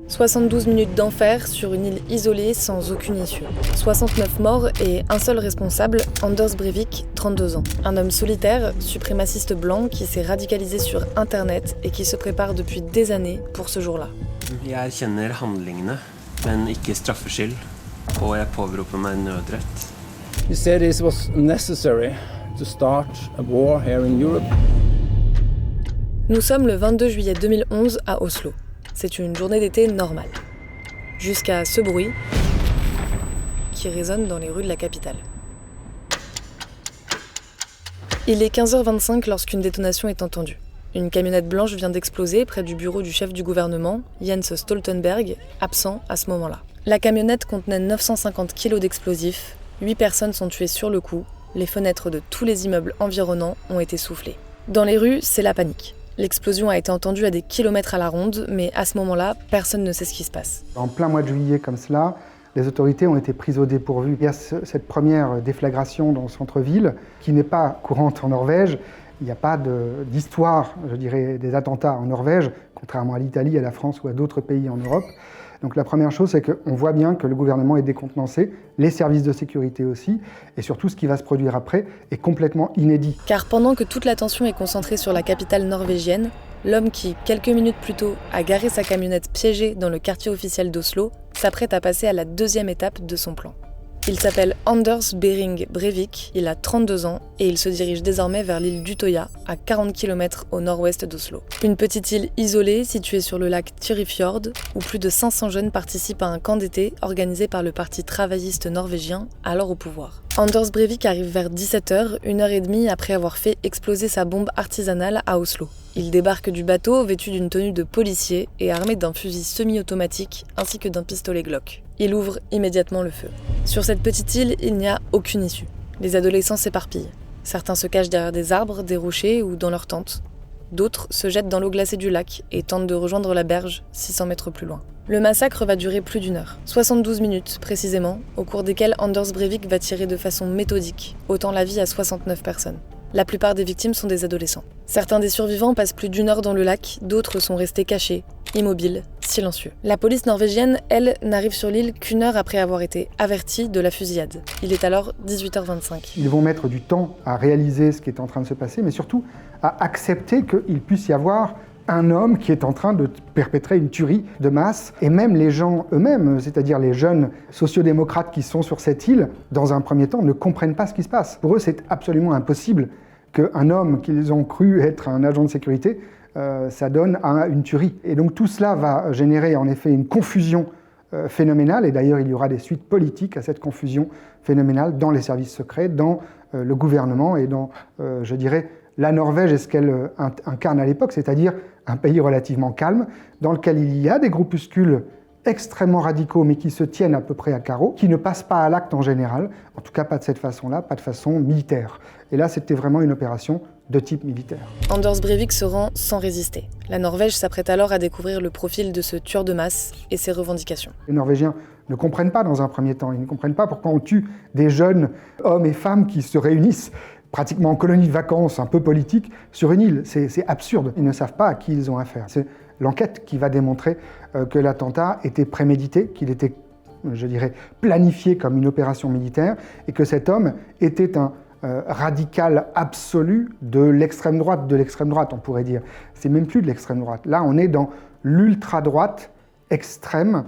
72 minutes d'enfer sur une île isolée sans aucune issue. 69 morts et un seul responsable, Anders Breivik, 32 ans. Un homme solitaire, suprémaciste blanc qui s'est radicalisé sur Internet et qui se prépare depuis des années pour ce jour-là. Jeg erkjenner handlingene, men ikke straffskyld, og jeg påberoper meg nødrett. He said it was necessary to start a war here in Europe. Nous sommes le 22 juillet 2011 à Oslo. C'est une journée d'été normale. Jusqu'à ce bruit qui résonne dans les rues de la capitale. Il est 15h25 lorsqu'une détonation est entendue. Une camionnette blanche vient d'exploser près du bureau du chef du gouvernement, Jens Stoltenberg, absent à ce moment-là. La camionnette contenait 950 kilos d'explosifs, 8 personnes sont tuées sur le coup, les fenêtres de tous les immeubles environnants ont été soufflées. Dans les rues, c'est la panique. L'explosion a été entendue à des kilomètres à la ronde, mais à ce moment-là, personne ne sait ce qui se passe. En plein mois de juillet comme cela, les autorités ont été prises au dépourvu. Il y a cette première déflagration dans le centre-ville qui n'est pas courante en Norvège. Il n'y a pas d'histoire, je dirais, des attentats en Norvège, contrairement à l'Italie, à la France ou à d'autres pays en Europe. Donc la première chose, c'est qu'on voit bien que le gouvernement est décontenancé, les services de sécurité aussi, et surtout ce qui va se produire après est complètement inédit. Car pendant que toute l'attention est concentrée sur la capitale norvégienne, l'homme qui, quelques minutes plus tôt, a garé sa camionnette piégée dans le quartier officiel d'Oslo, s'apprête à passer à la deuxième étape de son plan. Il s'appelle Anders Behring Breivik, il a 32 ans et il se dirige désormais vers l'île d'Utøya, à 40 km au nord-ouest d'Oslo. Une petite île isolée située sur le lac Tyrifjord, où plus de 500 jeunes participent à un camp d'été organisé par le parti travailliste norvégien, alors au pouvoir. Anders Breivik arrive vers 17h, 1h30 après avoir fait exploser sa bombe artisanale à Oslo. Il débarque du bateau vêtu d'une tenue de policier et armé d'un fusil semi-automatique ainsi que d'un pistolet Glock. Il ouvre immédiatement le feu. Sur cette petite île, il n'y a aucune issue. Les adolescents s'éparpillent. Certains se cachent derrière des arbres, des rochers ou dans leurs tentes. D'autres se jettent dans l'eau glacée du lac et tentent de rejoindre la berge 600 mètres plus loin. Le massacre va durer plus d'une heure, 72 minutes précisément, au cours desquelles Anders Breivik va tirer de façon méthodique, ôtant la vie à 69 personnes. La plupart des victimes sont des adolescents. Certains des survivants passent plus d'une heure dans le lac, d'autres sont restés cachés, immobiles, silencieux. La police norvégienne, elle, n'arrive sur l'île qu'une heure après avoir été avertie de la fusillade. Il est alors 18h25. Ils vont mettre du temps à réaliser ce qui est en train de se passer, mais surtout à accepter qu'il puisse y avoir un homme qui est en train de perpétrer une tuerie de masse. Et même les gens eux-mêmes, c'est-à-dire les jeunes sociodémocrates qui sont sur cette île, dans un premier temps, ne comprennent pas ce qui se passe. Pour eux, c'est absolument impossible qu'un homme qu'ils ont cru être un agent de sécurité, ça donne à une tuerie. Et donc tout cela va générer en effet une confusion phénoménale, et d'ailleurs il y aura des suites politiques à cette confusion phénoménale dans les services secrets, dans le gouvernement et dans, je dirais, la Norvège est ce qu'elle incarne à l'époque, c'est-à-dire un pays relativement calme, dans lequel il y a des groupuscules extrêmement radicaux, mais qui se tiennent à peu près à carreau, qui ne passent pas à l'acte en général, en tout cas pas de cette façon-là, pas de façon militaire. Et là, c'était vraiment une opération de type militaire. Anders Breivik se rend sans résister. La Norvège s'apprête alors à découvrir le profil de ce tueur de masse et ses revendications. Les Norvégiens ne comprennent pas dans un premier temps, ils ne comprennent pas pourquoi on tue des jeunes hommes et femmes qui se réunissent pratiquement en colonie de vacances, un peu politique, sur une île. C'est absurde. Ils ne savent pas à qui ils ont affaire. C'est l'enquête qui va démontrer que l'attentat était prémédité, qu'il était, je dirais, planifié comme une opération militaire, et que cet homme était un radical absolu de l'extrême droite, on pourrait dire. C'est même plus de l'extrême droite. Là, on est dans l'ultra-droite extrême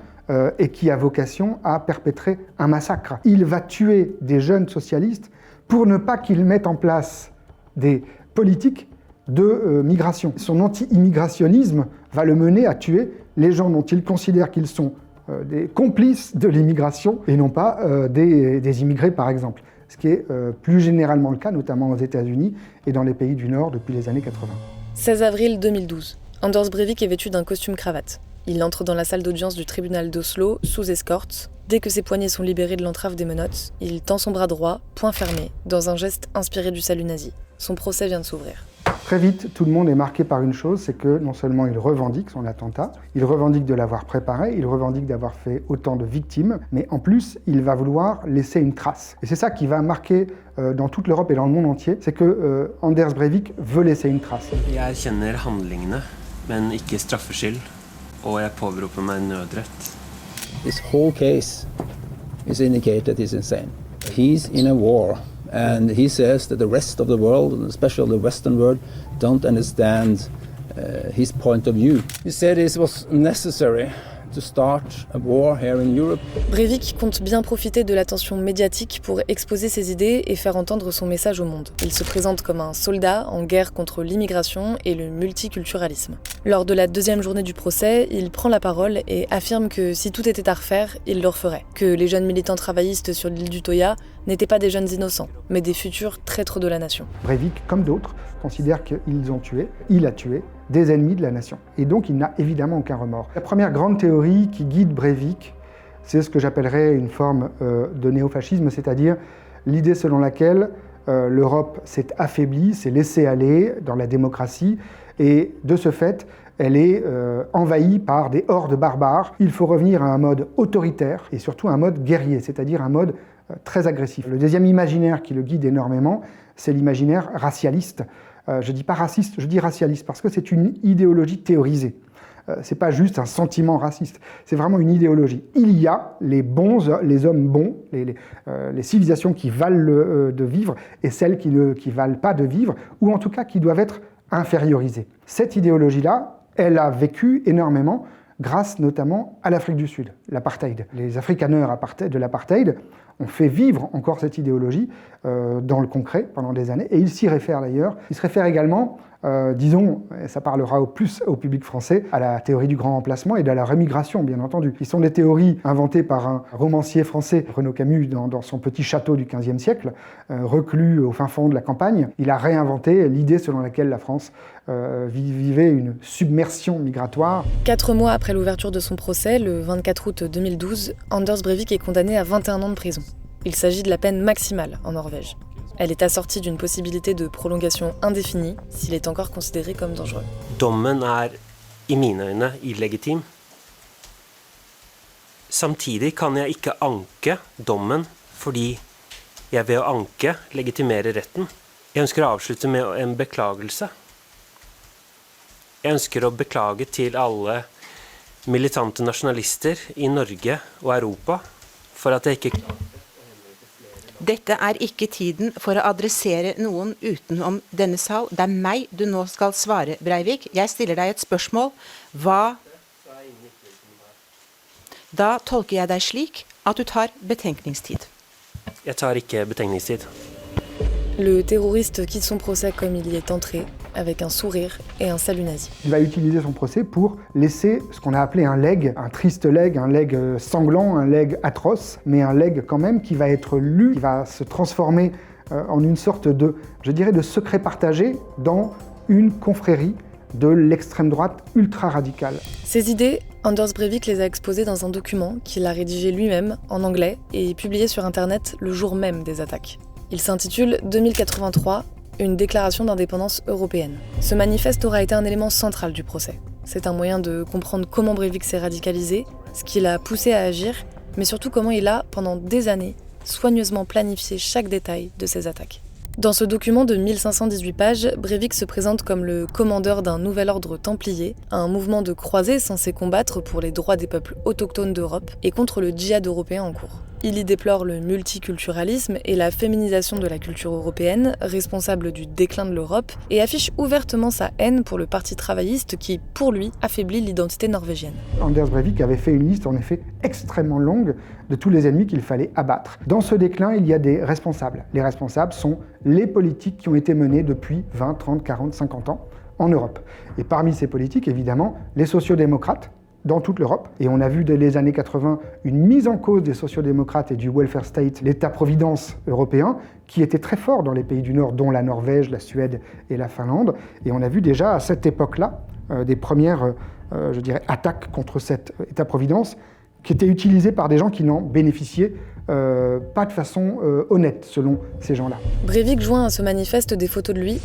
et qui a vocation à perpétrer un massacre. Il va tuer des jeunes socialistes pour ne pas qu'ils mettent en place des politiques de migration. Son anti-immigrationnisme va le mener à tuer les gens dont il considère qu'ils sont des complices de l'immigration et non pas des immigrés, par exemple. Ce qui est plus généralement le cas, notamment aux États-Unis et dans les pays du Nord depuis les années 80. 16 avril 2012. Anders Breivik est vêtu d'un costume cravate. Il entre dans la salle d'audience du tribunal d'Oslo sous escorte. Dès que ses poignets sont libérés de l'entrave des menottes, il tend son bras droit, poing fermé, dans un geste inspiré du salut nazi. Son procès vient de s'ouvrir. Très vite, tout le monde est marqué par une chose, c'est que non seulement il revendique son attentat, il revendique de l'avoir préparé, il revendique d'avoir fait autant de victimes, mais en plus, il va vouloir laisser une trace. Et c'est ça qui va marquer dans toute l'Europe et dans le monde entier, c'est que Anders Breivik veut laisser une trace. Jeg erkjenner handlingene, men ikke straffskyld, og jeg påberoper meg nødrett. This whole case is indicate that he's insane. He's in a war, and he says that the rest of the world, and especially the Western world, don't understand his point of view. He said it was necessary to start a war here in Europe. Breivik compte bien profiter de l'attention médiatique pour exposer ses idées et faire entendre son message au monde. Il se présente comme un soldat en guerre contre l'immigration et le multiculturalisme. Lors de la deuxième journée du procès, il prend la parole et affirme que si tout était à refaire, il le referait. Que les jeunes militants travaillistes sur l'île d'Utoya n'étaient pas des jeunes innocents, mais des futurs traîtres de la nation. Breivik, comme d'autres, considère il a tué des ennemis de la nation. Et donc il n'a évidemment aucun remords. La première grande théorie qui guide Breivik, c'est ce que j'appellerais une forme de néofascisme, c'est-à-dire l'idée selon laquelle l'Europe s'est affaiblie, s'est laissée aller dans la démocratie, et de ce fait, elle est envahie par des hordes barbares. Il faut revenir à un mode autoritaire et surtout un mode guerrier, c'est-à-dire un mode très agressif. Le deuxième imaginaire qui le guide énormément, c'est l'imaginaire racialiste. Je ne dis pas raciste, je dis racialiste, parce que c'est une idéologie théorisée. Ce n'est pas juste un sentiment raciste, c'est vraiment une idéologie. Il y a les hommes bons, les civilisations qui valent de vivre, et celles qui ne valent pas de vivre, ou en tout cas qui doivent être infériorisées. Cette idéologie-là, elle a vécu énormément grâce notamment à l'Afrique du Sud, l'apartheid. Les afrikaners de l'apartheid ont fait vivre encore cette idéologie dans le concret pendant des années, et ils s'y réfèrent d'ailleurs. Ils se réfèrent également, disons, et ça parlera plus au public français, à la théorie du grand remplacement et de la remigration, bien entendu. Qui sont des théories inventées par un romancier français, Renaud Camus, dans son petit château du XVe siècle, reclus au fin fond de la campagne. Il a réinventé l'idée selon laquelle la France vivait une submersion migratoire. 4 mois après l'ouverture de son procès, le 24 août 2012, Anders Breivik est condamné à 21 ans de prison. Il s'agit de la peine maximale en Norvège. Elle est assortie d'une possibilité de prolongation indéfinie s'il est encore considéré comme dangereux. Dommen I mine øyne illegitim. Samtidig kan jeg ikke anke dommen fordi jeg ved å anke legitimerer retten. Jeg ønsker å avslutte med en beklagelse. Jeg ønsker å beklage til alle militante nasjonalister I Norge og Europa for at jeg ikke... Dette ikke tiden for å adressere noen utenom denne sal. Det meg du nå skal svare, Breivik. Jeg stiller deg et spørsmål. Da tolker jeg deg slik at du tar betenkningstid. Jeg tar ikke betenkningstid. Le terroriste quitte son procès comme il y est entré, avec un sourire et un salut nazi. Il va utiliser son procès pour laisser ce qu'on a appelé un legs, un triste legs, un legs sanglant, un legs atroce, mais un legs quand même qui va être lu, qui va se transformer en une sorte de, je dirais, de secret partagé dans une confrérie de l'extrême droite ultra-radicale. Ces idées, Anders Breivik les a exposées dans un document qu'il a rédigé lui-même en anglais et publié sur Internet le jour même des attaques. Il s'intitule « 2083 », une déclaration d'indépendance européenne. Ce manifeste aura été un élément central du procès. C'est un moyen de comprendre comment Breivik s'est radicalisé, ce qui l'a poussé à agir, mais surtout comment il a, pendant des années, soigneusement planifié chaque détail de ses attaques. Dans ce document de 1518 pages, Breivik se présente comme le commandeur d'un nouvel ordre templier, un mouvement de croisés censé combattre pour les droits des peuples autochtones d'Europe et contre le djihad européen en cours. Il y déplore le multiculturalisme et la féminisation de la culture européenne, responsable du déclin de l'Europe, et affiche ouvertement sa haine pour le parti travailliste qui, pour lui, affaiblit l'identité norvégienne. Anders Breivik avait fait une liste, en effet, extrêmement longue de tous les ennemis qu'il fallait abattre. Dans ce déclin, il y a des responsables. Les responsables sont les politiques qui ont été menées depuis 20, 30, 40, 50 ans en Europe. Et parmi ces politiques, évidemment, les sociodémocrates, dans toute l'Europe. Et on a vu dès les années 80 une mise en cause des sociodémocrates et du welfare state, l'État-providence européen, qui était très fort dans les pays du Nord, dont la Norvège, la Suède et la Finlande. Et on a vu déjà à cette époque-là des premières, je dirais, attaques contre cet État-providence qui étaient utilisées par des gens qui n'en bénéficiaient pas de façon honnête, selon ces gens-là. Breivik joint à ce manifeste des photos de lui,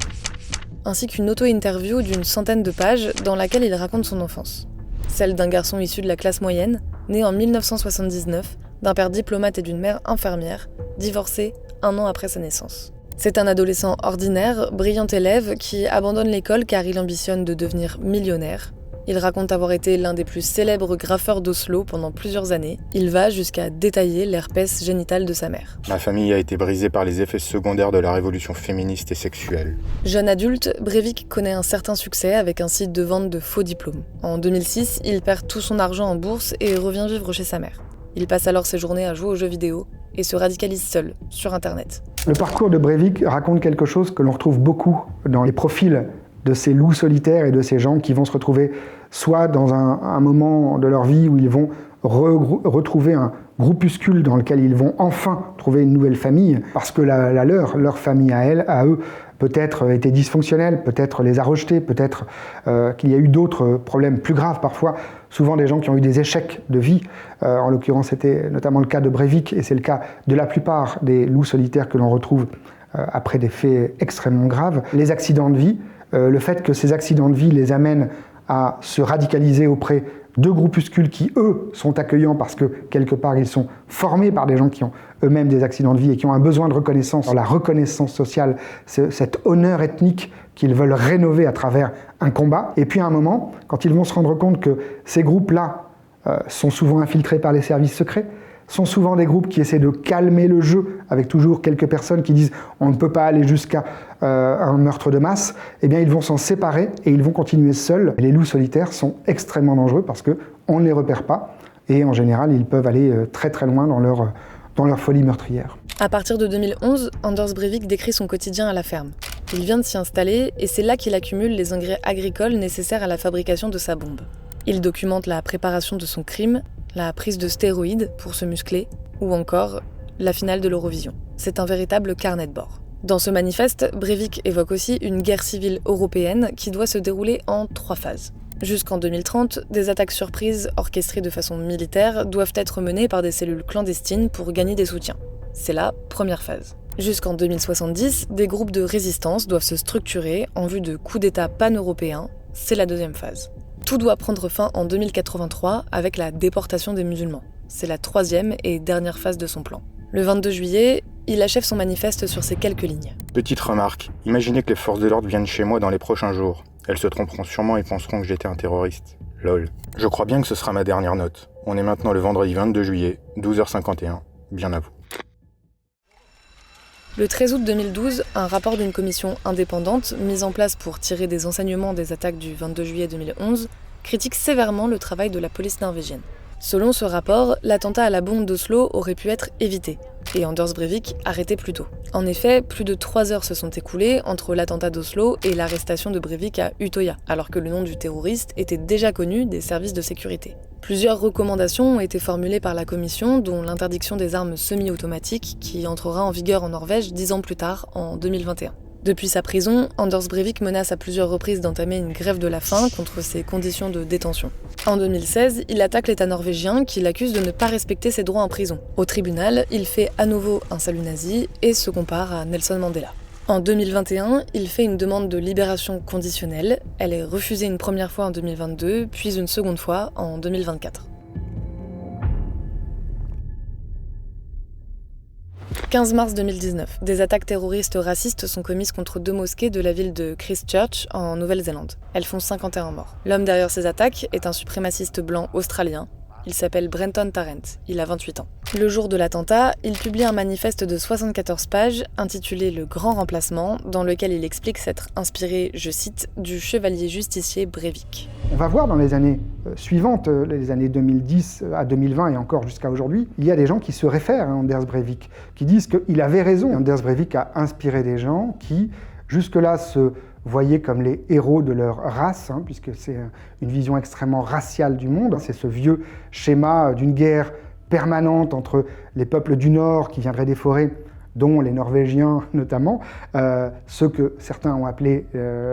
ainsi qu'une auto-interview d'une centaine de pages dans laquelle il raconte son enfance. Celle d'un garçon issu de la classe moyenne, né en 1979, d'un père diplomate et d'une mère infirmière, divorcé 1 an après sa naissance. C'est un adolescent ordinaire, brillant élève, qui abandonne l'école car il ambitionne de devenir millionnaire, Il raconte avoir été l'un des plus célèbres graffeurs d'Oslo pendant plusieurs années. Il va jusqu'à détailler l'herpès génital de sa mère. Ma famille a été brisée par les effets secondaires de la révolution féministe et sexuelle. Jeune adulte, Breivik connaît un certain succès avec un site de vente de faux diplômes. En 2006, il perd tout son argent en bourse et revient vivre chez sa mère. Il passe alors ses journées à jouer aux jeux vidéo et se radicalise seul, sur Internet. Le parcours de Breivik raconte quelque chose que l'on retrouve beaucoup dans les profils de ces loups solitaires et de ces gens qui vont se retrouver soit dans un moment de leur vie où ils vont retrouver un groupuscule dans lequel ils vont enfin trouver une nouvelle famille, parce que leur famille à eux, peut-être été dysfonctionnelle, peut-être les a rejetés, peut-être qu'il y a eu d'autres problèmes plus graves parfois, souvent des gens qui ont eu des échecs de vie. En l'occurrence, c'était notamment le cas de Breivik, et c'est le cas de la plupart des loups solitaires que l'on retrouve après des faits extrêmement graves. Les accidents de vie, le fait que ces accidents de vie les amènent à se radicaliser auprès de groupuscules qui, eux, sont accueillants parce que, quelque part, ils sont formés par des gens qui ont eux-mêmes des accidents de vie et qui ont un besoin de reconnaissance. La reconnaissance sociale, c'est cet honneur ethnique qu'ils veulent rénover à travers un combat. Et puis, à un moment, quand ils vont se rendre compte que ces groupes-là sont souvent infiltrés par les services secrets, sont souvent des groupes qui essaient de calmer le jeu, avec toujours quelques personnes qui disent « on ne peut pas aller jusqu'à un meurtre de masse », eh bien ils vont s'en séparer et ils vont continuer seuls. Les loups solitaires sont extrêmement dangereux parce qu'on ne les repère pas et en général ils peuvent aller très très loin dans leur folie meurtrière. À partir de 2011, Anders Breivik décrit son quotidien à la ferme. Il vient de s'y installer et c'est là qu'il accumule les engrais agricoles nécessaires à la fabrication de sa bombe. Il documente la préparation de son crime, la prise de stéroïdes pour se muscler, ou encore la finale de l'Eurovision. C'est un véritable carnet de bord. Dans ce manifeste, Breivik évoque aussi une guerre civile européenne qui doit se dérouler en 3 phases. Jusqu'en 2030, des attaques surprises orchestrées de façon militaire doivent être menées par des cellules clandestines pour gagner des soutiens. C'est la première phase. Jusqu'en 2070, des groupes de résistance doivent se structurer en vue de coups d'État pan-européens. C'est la deuxième phase. Tout doit prendre fin en 2083 avec la déportation des musulmans. C'est la 3e et dernière phase de son plan. Le 22 juillet, il achève son manifeste sur ces quelques lignes. Petite remarque, imaginez que les forces de l'ordre viennent chez moi dans les prochains jours. Elles se tromperont sûrement et penseront que j'étais un terroriste. Lol. Je crois bien que ce sera ma dernière note. On est maintenant le vendredi 22 juillet, 12h51. Bien à vous. Le 13 août 2012, un rapport d'une commission indépendante, mise en place pour tirer des enseignements des attaques du 22 juillet 2011, critique sévèrement le travail de la police norvégienne. Selon ce rapport, l'attentat à la bombe d'Oslo aurait pu être évité, et Anders Breivik arrêté plus tôt. En effet, plus de 3 heures se sont écoulées entre l'attentat d'Oslo et l'arrestation de Breivik à Utøya, alors que le nom du terroriste était déjà connu des services de sécurité. Plusieurs recommandations ont été formulées par la commission, dont l'interdiction des armes semi-automatiques, qui entrera en vigueur en Norvège 10 ans plus tard, en 2021. Depuis sa prison, Anders Breivik menace à plusieurs reprises d'entamer une grève de la faim contre ses conditions de détention. En 2016, il attaque l'État norvégien qui l'accuse de ne pas respecter ses droits en prison. Au tribunal, il fait à nouveau un salut nazi et se compare à Nelson Mandela. En 2021, il fait une demande de libération conditionnelle. Elle est refusée une première fois en 2022, puis une seconde fois en 2024. 15 mars 2019, des attaques terroristes racistes sont commises contre 2 mosquées de la ville de Christchurch, en Nouvelle-Zélande. Elles font 51 morts. L'homme derrière ces attaques est un suprémaciste blanc australien. Il s'appelle Brenton Tarrant, il a 28 ans. Le jour de l'attentat, il publie un manifeste de 74 pages intitulé « Le Grand Remplacement » dans lequel il explique s'être inspiré, je cite, du chevalier justicier Breivik. On va voir dans les années suivantes, les années 2010 à 2020 et encore jusqu'à aujourd'hui, il y a des gens qui se réfèrent à Anders Breivik, qui disent qu'il avait raison. Anders Breivik a inspiré des gens qui, jusque-là, se voyaient comme les héros de leur race, puisque c'est une vision extrêmement raciale du monde. C'est ce vieux schéma d'une guerre permanente entre les peuples du Nord qui viendraient des forêts, dont les Norvégiens notamment, ceux que certains ont appelés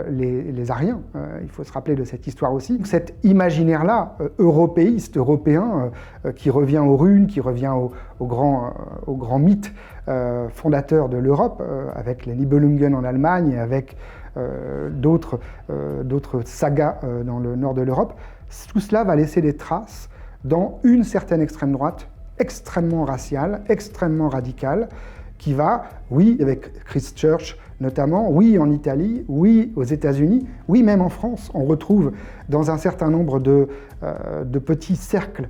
les Aryens. Il faut se rappeler de cette histoire aussi. Cet imaginaire-là, européiste, européen, qui revient aux runes, qui revient aux grands mythes fondateurs de l'Europe, avec les Nibelungen en Allemagne et avec d'autres sagas dans le nord de l'Europe, tout cela va laisser des traces dans une certaine extrême droite, extrêmement raciale, extrêmement radicale, qui va, oui, avec Christchurch, notamment, oui en Italie, oui aux États-Unis, oui même en France. On retrouve dans un certain nombre de petits cercles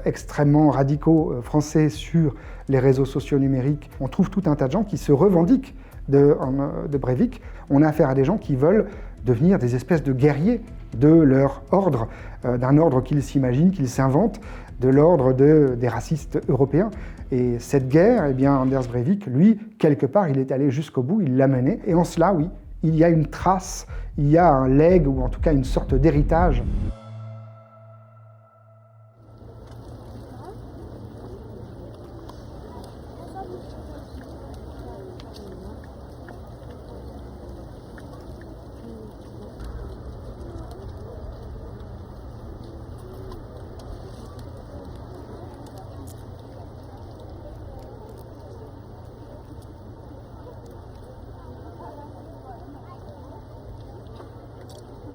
extrêmement radicaux français sur les réseaux sociaux numériques, on trouve tout un tas de gens qui se revendiquent de Breivik. On a affaire à des gens qui veulent devenir des espèces de guerriers de leur ordre, d'un ordre qu'ils s'imaginent, qu'ils s'inventent, de l'ordre des racistes européens. Et cette guerre, eh bien, Anders Breivik, lui, quelque part, il est allé jusqu'au bout, il l'a menée. Et en cela, oui, il y a une trace, il y a un legs, ou en tout cas une sorte d'héritage.